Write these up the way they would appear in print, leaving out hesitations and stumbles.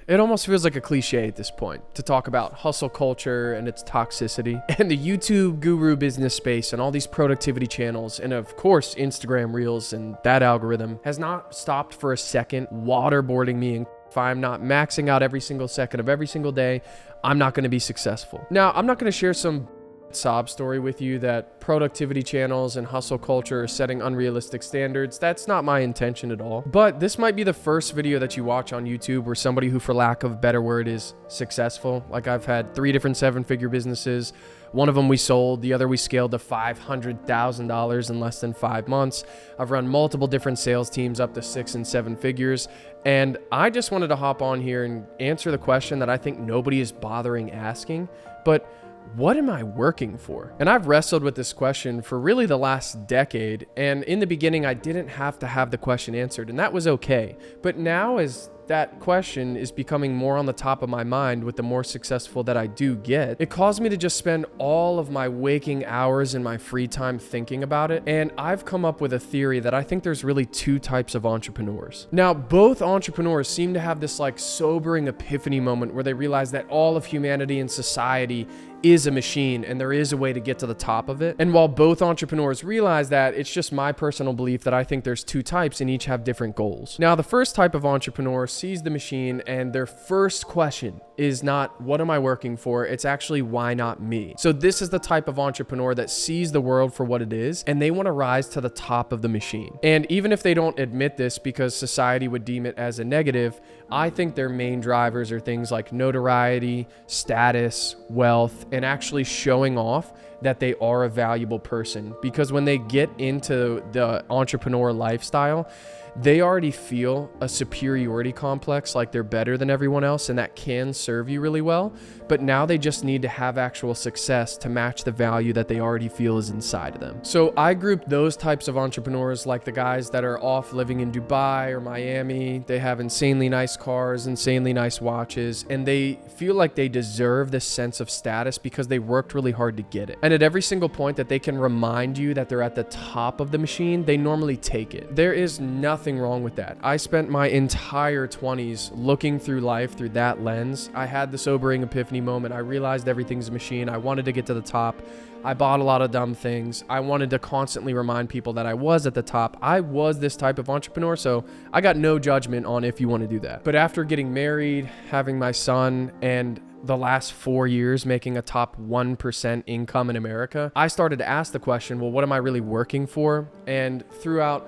It almost feels like a cliche at this point to talk about hustle culture and its toxicity and the YouTube guru business space and all these productivity channels and of course Instagram Reels and that algorithm has not stopped for a second waterboarding me. And if I'm not maxing out every single second of every single day, I'm not going to be successful. Now, I'm not going to share some sob story with you that productivity channels and hustle culture are setting unrealistic standards. That's not my intention at all. But this might be the first video that you watch on YouTube where somebody who, for lack of a better word, is successful. Like, I've had 3 different 7-figure businesses. One of them we sold, the other we scaled to $500,000 in less than 5 months. I've run multiple different sales teams up to 6 and 7 figures. And I just wanted to hop on here and answer the question that I think nobody is bothering asking, but what am I working for? And I've wrestled with this question for really the last decade. And in the beginning, I didn't have to have the question answered, and that was okay. But now, as that question is becoming more on the top of my mind with the more successful that I do get, it caused me to just spend all of my waking hours in my free time thinking about it. And I've come up with a theory that I think there's really 2 types of entrepreneurs. Now, both entrepreneurs seem to have this like sobering epiphany moment where they realize that all of humanity and society is a machine and there is a way to get to the top of it. And while both entrepreneurs realize that, it's just my personal belief that I think there's 2 types and each have different goals. Now, the first type of entrepreneur sees the machine and their first question is not, what am I working for? It's actually, why not me? So this is the type of entrepreneur that sees the world for what it is and they want to rise to the top of the machine. And even if they don't admit this because society would deem it as a negative, I think their main drivers are things like notoriety, status, wealth, and actually showing off that they are a valuable person. Because when they get into the entrepreneur lifestyle, they already feel a superiority complex, like they're better than everyone else, and that can serve you really well. But now they just need to have actual success to match the value that they already feel is inside of them. So I group those types of entrepreneurs like the guys that are off living in Dubai or Miami. They have insanely nice cars, insanely nice watches, and they feel like they deserve this sense of status because they worked really hard to get it. And at every single point that they can remind you that they're at the top of the machine, they normally take it. There is nothing wrong with that. I spent my entire 20s looking through life through that lens. I had the sobering epiphany moment. I realized everything's a machine. I wanted to get to the top. I bought a lot of dumb things. I wanted to constantly remind people that I was at the top. I was this type of entrepreneur, so I got no judgment on if you want to do that. But after getting married, having my son, and the last 4 years making a top 1% income in America, I started to ask the question, well, what am I really working for? And throughout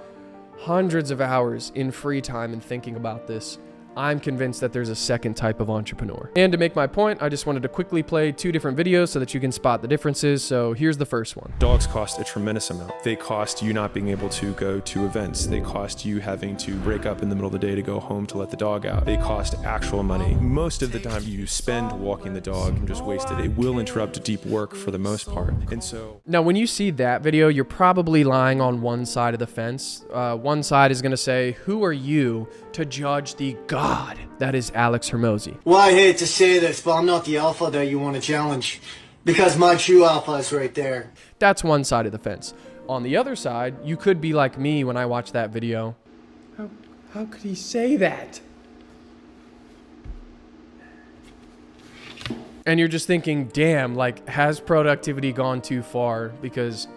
hundreds of hours in free time and thinking about this, I'm convinced that there's a second type of entrepreneur. And to make my point, I just wanted to quickly play 2 different videos so that you can spot the differences. So here's the first one. Dogs cost a tremendous amount. They cost you not being able to go to events. They cost you having to break up in the middle of the day to go home to let the dog out. They cost actual money. Most of the time you spend walking the dog and just wasted. It will interrupt deep work for the most part. And so now when you see that video, you're probably lying on one side of the fence. One side is going to say, who are you to judge the God that is Alex Hormozi? Well, I hate to say this, but I'm not the alpha that you want to challenge, because my true alpha is right there. That's one side of the fence. On the other side, you could be like me when I watched that video. How could he say that? And you're just thinking, damn, like, has productivity gone too far? Because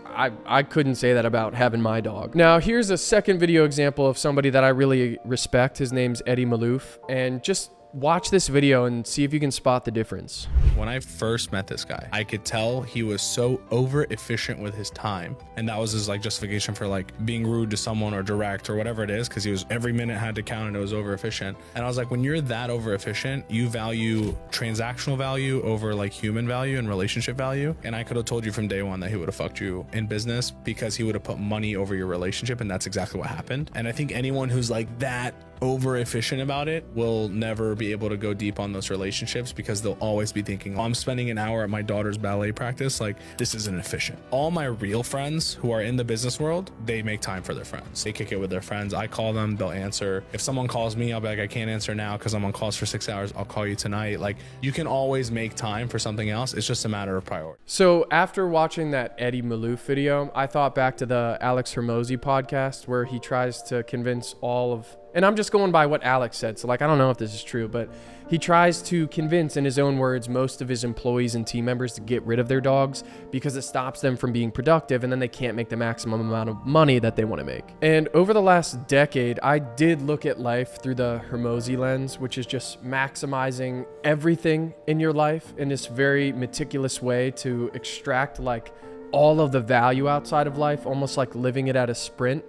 I couldn't say that about having my dog. Now, here's a second video example of somebody that I really respect. His name's Eddie Malouf. And just watch this video and see if you can spot the difference. When I first met this guy, I could tell he was so over efficient with his time. And that was his like justification for like being rude to someone or direct or whatever it is, because he was every minute had to count and it was over efficient. And I was like, when you're that over efficient, you value transactional value over like human value and relationship value. And I could have told you from day one that he would have fucked you in business because he would have put money over your relationship. And that's exactly what happened. And I think anyone who's like that over efficient about it will never be able to go deep on those relationships, because they'll always be thinking, oh, I'm spending an hour at my daughter's ballet practice, like this isn't efficient. All my real friends who are in the business world, they make time for their friends. They kick it with their friends. I call them, they'll answer. If someone calls me, I'll be like, I can't answer now because I'm on calls for 6 hours. I'll call you tonight. Like, you can always make time for something else. It's just a matter of priority. So after watching that Eddie Malouf video, I thought back to the Alex Hormozi podcast where he tries to convince all of And I'm just going by what Alex said. So like, I don't know if this is true, but he tries to convince, in his own words, most of his employees and team members to get rid of their dogs because it stops them from being productive, and then they can't make the maximum amount of money that they want to make. And over the last decade, I did look at life through the Hormozi lens, which is just maximizing everything in your life in this very meticulous way to extract like all of the value outside of life, almost like living it at a sprint.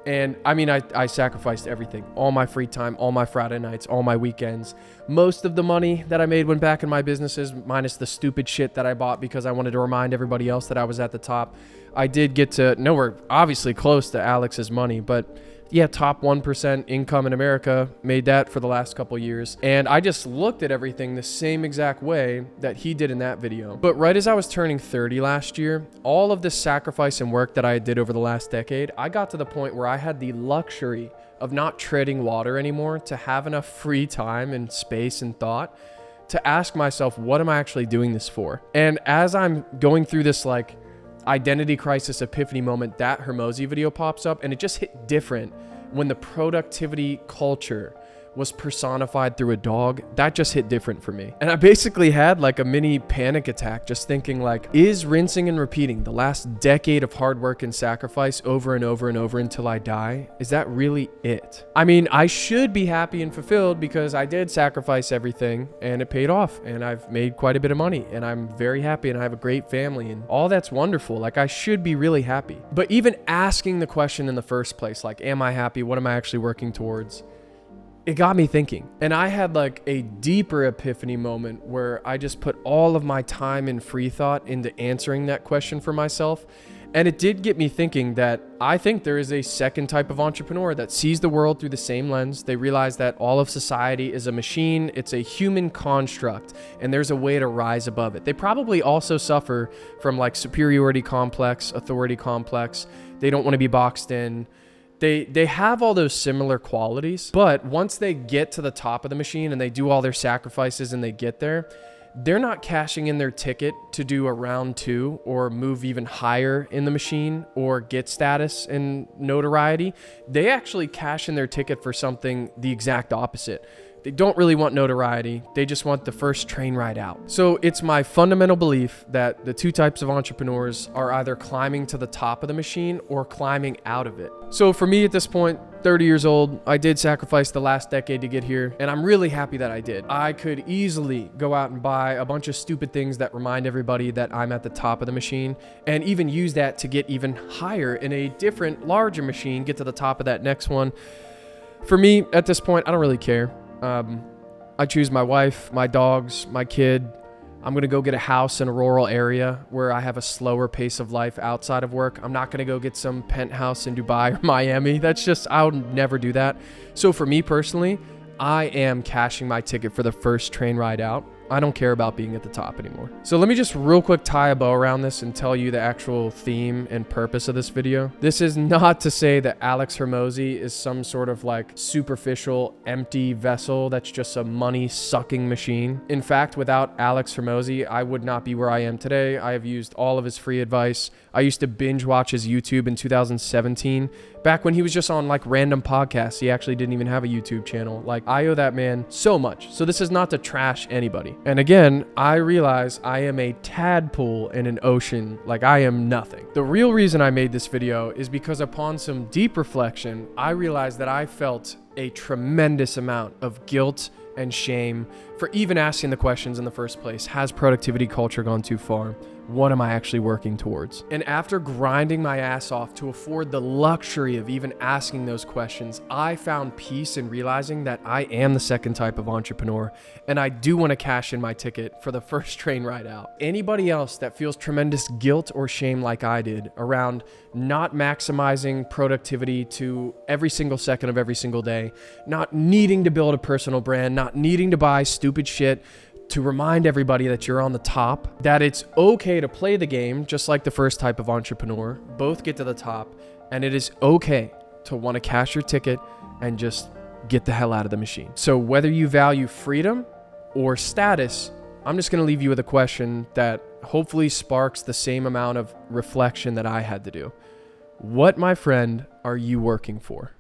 And I mean, I sacrificed everything, all my free time, all my Friday nights, all my weekends. Most of the money that I made went back in my businesses, minus the stupid shit that I bought because I wanted to remind everybody else that I was at the top. I did get to nowhere, obviously close to Alex's money, but yeah, top 1% income in America, made that for the last couple years. And I just looked at everything the same exact way that he did in that video. But right as I was turning 30 last year, all of the sacrifice and work that I did over the last decade, I got to the point where I had the luxury of not treading water anymore, to have enough free time and space and thought to ask myself, what am I actually doing this for? And as I'm going through this like identity crisis epiphany moment, that Hormozi video pops up, and it just hit different when the productivity culture was personified through a dog. That just hit different for me. And I basically had like a mini panic attack, just thinking like, is rinsing and repeating the last decade of hard work and sacrifice over and over and over until I die, is that really it? I mean, I should be happy and fulfilled because I did sacrifice everything and it paid off, and I've made quite a bit of money, and I'm very happy, and I have a great family, and all that's wonderful. Like, I should be really happy. But even asking the question in the first place, like, am I happy? What am I actually working towards? It got me thinking. And I had like a deeper epiphany moment where I just put all of my time and free thought into answering that question for myself. And it did get me thinking that I think there is a second type of entrepreneur that sees the world through the same lens. They realize that all of society is a machine, it's a human construct, and there's a way to rise above it. They probably also suffer from like superiority complex, authority complex. They don't want to be boxed in. They have all those similar qualities, but once they get to the top of the machine and they do all their sacrifices and they get there, they're not cashing in their ticket to do a round 2 or move even higher in the machine or get status and notoriety. They actually cash in their ticket for something the exact opposite. They don't really want notoriety. They just want the first train ride out. So it's my fundamental belief that the two types of entrepreneurs are either climbing to the top of the machine or climbing out of it. So for me at this point, 30 years old, I did sacrifice the last decade to get here, and I'm really happy that I did. I could easily go out and buy a bunch of stupid things that remind everybody that I'm at the top of the machine, and even use that to get even higher in a different, larger machine, get to the top of that next one. For me, at this point, I don't really care. I choose my wife, my dogs, my kid. I'm going to go get a house in a rural area where I have a slower pace of life outside of work. I'm not going to go get some penthouse in Dubai or Miami. That's just, I would never do that. So for me personally, I am cashing my ticket for the first train ride out. I don't care about being at the top anymore. So let me just real quick tie a bow around this and tell you the actual theme and purpose of this video. This is not to say that Alex Hormozi is some sort of like superficial, empty vessel that's just a money-sucking machine. In fact, without Alex Hormozi, I would not be where I am today. I have used all of his free advice. I used to binge watch his YouTube in 2017, back when he was just on like random podcasts. He actually didn't even have a YouTube channel. Like, I owe that man so much. So this is not to trash anybody. And again, I realize I am a tadpole in an ocean. Like, I am nothing. The real reason I made this video is because upon some deep reflection, I realized that I felt a tremendous amount of guilt and shame for even asking the questions in the first place. Has productivity culture gone too far? What am I actually working towards? And after grinding my ass off to afford the luxury of even asking those questions, I found peace in realizing that I am the second type of entrepreneur, and I do want to cash in my ticket for the first train ride out. Anybody else that feels tremendous guilt or shame like I did around not maximizing productivity to every single second of every single day, not needing to build a personal brand, not needing to buy stupid shit to remind everybody that you're on the top, that it's okay to play the game just like the first type of entrepreneur, both get to the top, and it is okay to want to cash your ticket and just get the hell out of the machine. So whether you value freedom or status, I'm just going to leave you with a question that hopefully sparks the same amount of reflection that I had to do. What, my friend, are you working for?